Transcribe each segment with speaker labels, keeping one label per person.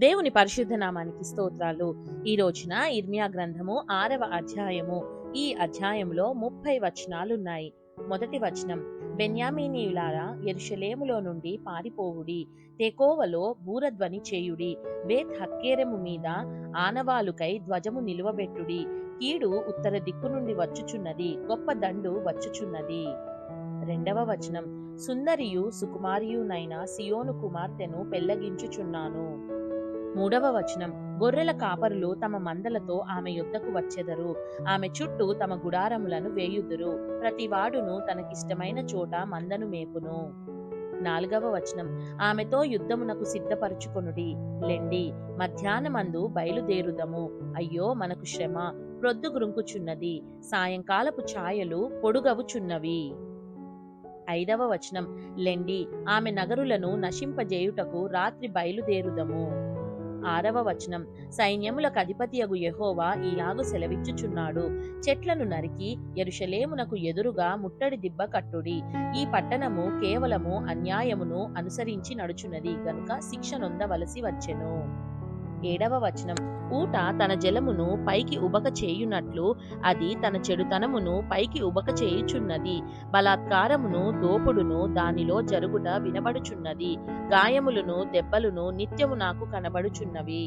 Speaker 1: దేవుని పరిశుద్ధ నామానికి స్తోత్రాలు. ఈ రోజున ఇర్మియా గ్రంథము 6వ అధ్యాయము. ఈ అధ్యాయంలో 30 వచనాలున్నాయి. మొదటి వచనం, బెన్యామీనీయులారా యెరూషలేములో నుండి పారిపోవుడి, తెకోవలో బూరధ్వని చేయుడి, బేత్ హక్కెరెము మీద ఆనవాలుకై ధ్వజము నిలువబెట్టుడి. కీడు ఉత్తర దిక్కు నుండి వచ్చుచున్నది, గొప్ప దండు వచ్చుచున్నది. రెండవ వచనం, సుందరియు సుకుమారియునైన సియోను కుమార్తెను పెళ్లగించుచున్నాను. మూడవ వచనం, గొర్రెల కాపరులు తమ మందలతో ఆమె యొద్దకు వచ్చెదరు, ఆమె చుట్టూ తమ గుడారములను వేయుదురు, ప్రతివాడును తనకిష్టమైన చోట మందను మేపును. నాలుగవ వచనం, ఆమెతో యుద్ధమునకు సిద్ధపరచుకొనుడి, లెండి, మధ్యాహ్నమందు బయలుదేరుదము, అయ్యో మనకు శ్రమ, ప్రొద్దు గురుంకుచున్నది, సాయంకాలపు ఛాయలు పొడుగవుచున్నవి. ఐదవ వచనం, లెండి, ఆమె నగరులను నశింపజేయుటకు రాత్రి బయలుదేరుదము. ఆరవ వచనం, సైన్యములకు అధిపతియగు యెహోవా ఈలాగు సెలవిచ్చుచున్నాడు, చెట్లను నరికి యెరూషలేమునకు ఎదురుగా ముట్టడి దిబ్బ కట్టుడి, ఈ పట్టణము కేవలము అన్యాయమును అనుసరించి నడుచున్నది గనుక శిక్ష నొందవలసి వచ్చెను. ఏడవ వచనం, ఊట తన జలమును పైకి ఉబక చేయునట్లు అది తన చెడుతనమును పైకి ఉబక చేయుచున్నది, బలాత్కారమును దోపుడును దానిలో జరుగుట వినబడుచున్నది, గాయములను దెబ్బలును నిత్యము నాకు కనబడుచున్నవి.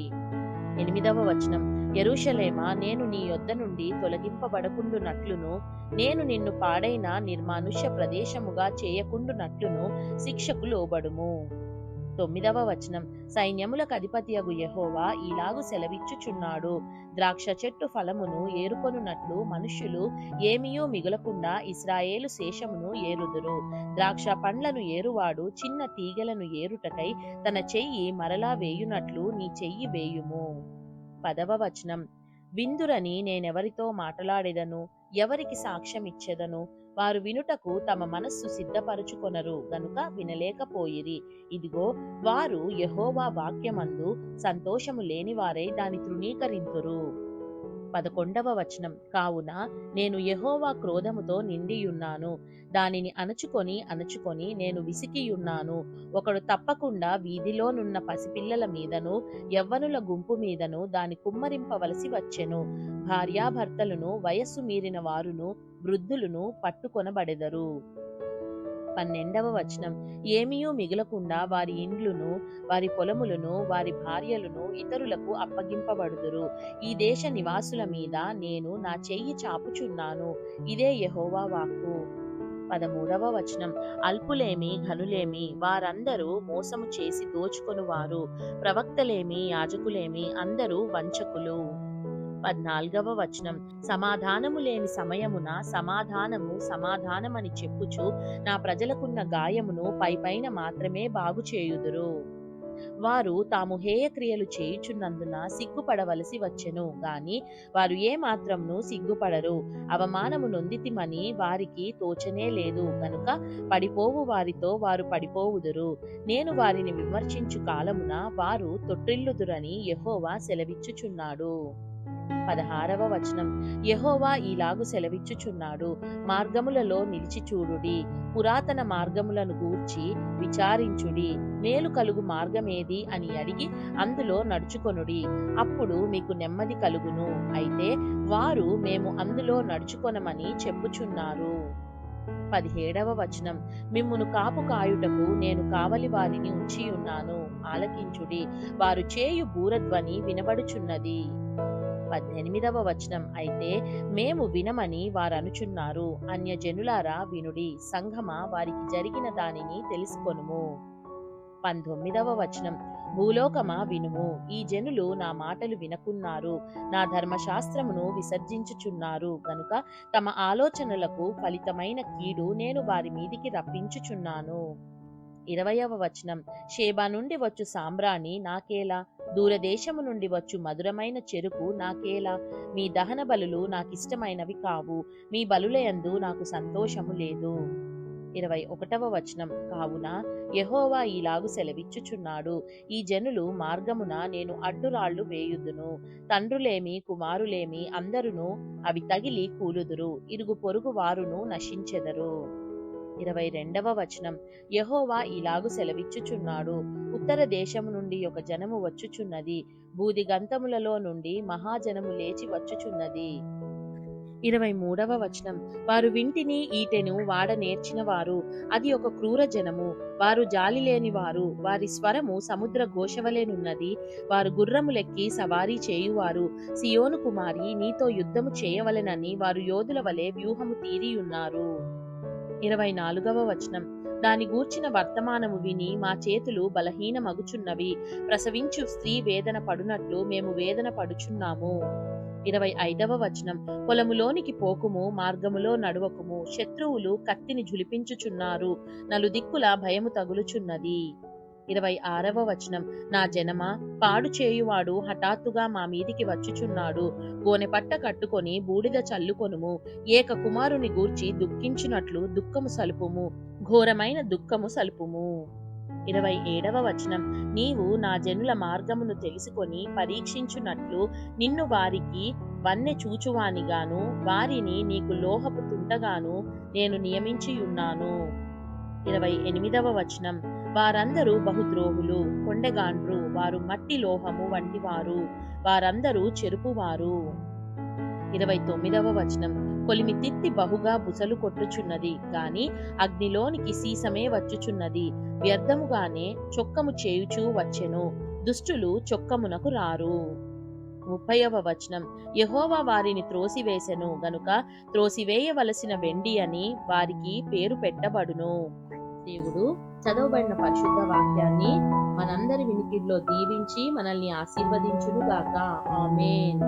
Speaker 1: ఎనిమిదవ వచనం, యెరూషలేమా, నేను నీ యొద్ద నుండి తొలగింపబడకుండునట్లును, నేను నిన్ను పాడైన నిర్మానుష్య ప్రదేశముగా చేయకుండునట్లును శిక్షకు లోబడుము. తొమ్మిదవ వచనం, సైన్యములకు అధిపతియగు యెహోవా ఈలాగు సెలవిచ్చుచున్నాడు, ద్రాక్ష చెట్టు ఫలమును ఏరుకొనున్నట్లు మనుష్యులు ఏమీయూ మిగులకుండా ఇశ్రాయేలు శేషమును ఏరుదురు, ద్రాక్ష పండ్లను ఏరువాడు చిన్న తీగెలను ఏరుటకై తన చెయ్యి మరలా వేయునట్లు నీ చెయ్యి వేయుము. పదవ వచనం, విందురని నేనెవరితో మాటలాడెదను, ఎవరికి సాక్ష్యమిచ్చెదను, వారు వినుటకు తమ మనస్సు సిద్ధపరచుకొనరు గనుక వినలేకపోయిరి, ఇదిగో వారు యెహోవా వాక్యమందు సంతోషము లేనివారై దాని తృణీకరింతురు. 11వ వచనం, కావున నేను యెహోవా క్రోధముతో నిండియున్నాను, దానిని అణచుకొని నేను విసికియున్నాను, ఒకడు తప్పకుండా వీధిలోనున్న పసిపిల్లల మీదను యవ్వనుల గుంపు మీదను దాని కుమ్మరింపవలసి వచ్చెను, భార్యాభర్తలను వయస్సు మీరిన వారును వృద్ధులను పట్టుకొనబడెదరు. 12వ వచనం, ఏమీయూ మిగలకుండా వారి ఇండ్లును వారి పొలములను వారి భార్యలను ఇతరులకు అప్పగింపబడుదురు, ఈ దేశ నివాసుల మీద నేను నా చెయ్యి చాపుచున్నాను, ఇదే యెహోవా వాక్కు. 13వ వచనం, అల్పులేమి ఘనులేమి వారందరూ మోసము చేసి దోచుకొనువారు, ప్రవక్తలేమి యాజకులేమి అందరూ వంచకులు. 14వ వచనం, సమాధానము లేని సమయమున సమాధానమని చెప్పుచు నా ప్రజలకున్న గాయమును పైపైన మాత్రమే బాగు చేయుదురు, వారు తాము హేయక్రియలు చేయుచున్నందున సిగ్గుపడవలసి వచ్చెను గాని వారు ఏ మాత్రమును సిగ్గుపడరు, అవమానము నొందితిమని వారికి తోచనే లేదు గనుక పడిపోవు వారితో వారు పడిపోవుదురు, నేను వారిని విమర్శించు కాలమున వారు తొట్టిల్లుదురని యెహోవా సెలవిచ్చుచున్నాడు. 16వ వచనం, యెహోవా ఈలాగు సెలవిచ్చుచున్నాడు, మార్గములలో నిలిచి చూడుడి, పురాతన మార్గములను గూర్చి విచారించుడి, మేలు కలుగు మార్గమేది అని అడిగి అందులో నడుచుకొనుడి, అప్పుడు మీకు నెమ్మది కలుగును, అయితే వారు మేము అందులో నడుచుకొనమని చెప్పుచున్నారు. 17వ వచనం, మిమ్మును కాపు కాయుటకు నేను కావలి వారిని ఉంచియున్నాను, ఆలకించుడి, వారు చేయు బూరధ్వని వినబడుచున్నది. 18వ వచనం, అయితే మేము వినమని వారనుచున్నారు, అన్యజనులారా వినుడి, సంఘమా వారికి జరిగిన దానిని తెలుసుకొనుము. 19వ వచనం, భూలోకమా వినుము, ఈ జనులు నా మాటలు వినకున్నారు, నా ధర్మశాస్త్రమును విసర్జించుచున్నారు గనుక తమ ఆలోచనలకు ఫలితమైన కీడు నేను వారి మీదికి రప్పించుచున్నాను. 20వ వచనం, షేబా నుండి వచ్చు సాంబ్రాణి నాకేలా, దూరదేశము నుండి వచ్చు మధురమైన చెరుకు నాకేలా, మీ దహన బలులు నాకిష్టమైనవి కావు, మీ బలులయందు నాకు సంతోషము లేదు. 21వ వచనం, కావున యెహోవా ఈలాగు సెలవిచ్చుచున్నాడు, ఈ జనులు మార్గమున నేను అడ్డురాళ్లు వేయుదును, తండ్రులేమి కుమారులేమి అందరును అవి తగిలి కూలుదురు, ఇరుగు పొరుగు వారును నశించెదరు. 22వ వచనం, యెహోవా ఇలాగు సెలవిచ్చుచున్నాడు, ఉత్తర దేశము నుండి ఒక జనము వచ్చుచున్నది, బూదిగంతములలో నుండి మహాజనము లేచి వచ్చుచున్నది. 23వ వచనం. వారు వింటిని ఈటెను వాడ నేర్చిన వారు, అది ఒక క్రూర జనము, వారు జాలి లేని వారు, వారి స్వరము సముద్ర ఘోషవలెనున్నది, వారు గుర్రములెక్కి సవారీ చేయువారు. సియోను కుమారి, నీతో యుద్ధము చేయవలెనని వారు యోధుల వలె వ్యూహము తీరియున్నారు. 24వ వచనం. దాని గూర్చిన వర్తమానము విని మా చేతులు బలహీనమగుచున్నవి, ప్రసవించు స్త్రీ వేదన పడునట్లు మేము వేదన పడుచున్నాము. 25వ వచనం. పొలములోనికి పోకుము, మార్గములో నడువకుము, శత్రువులు కత్తిని ఝుళిపించుచున్నారు, నలుదిక్కుల భయము తగులుచున్నది. 26వ వచనం. నా జనమా, పాడు చేయువాడు హఠాత్తుగా మా మీదికి వచ్చుచున్నాడు, గోనెపట్ట కట్టుకొని బూడిద చల్లుకొనుము, ఏక కుమారుని గూర్చి దుఃఖించునట్లు దుఃఖము సలుపుము, ఘోరమైన దుఃఖము సలుపుము. 27వ వచనం. నీవు నా జనుల మార్గమును తెలుసుకొని పరీక్షించునట్లు నిన్ను వారికి వన్నె చూచువానిగాను, వారిని నీకు లోహపు తుంటగాను నేను నియమించియున్నాను. 28వ వచనం. వారందరూ బహుద్రోహులు, కొండెగాండ్రు, వారు మట్టి లోహము వంటివారు, వారందరూ చెరుపువారు. 29వ వచనం. కొలిమి తిత్తి బహుగా బుసలు కొట్టుచున్నది, గాని అగ్నిలోనికి సీసమే వచ్చుచున్నది, వ్యర్థముగానే చొక్కము చేయుచూ వచ్చెను, దుష్టులు చొక్కమునకు రారు. 30వ వచనం. యెహోవా వారిని త్రోసివేసెను గనుక త్రోసివేయవలసిన వెండి అని వారికి పేరు పెట్టబడును. దేవుడు చదవబడిన పరిశుద్ధ వాక్యాన్ని మనందరి వినికిడిలో దీవించి మనల్ని ఆశీర్వదించును గాక. ఆమేన్.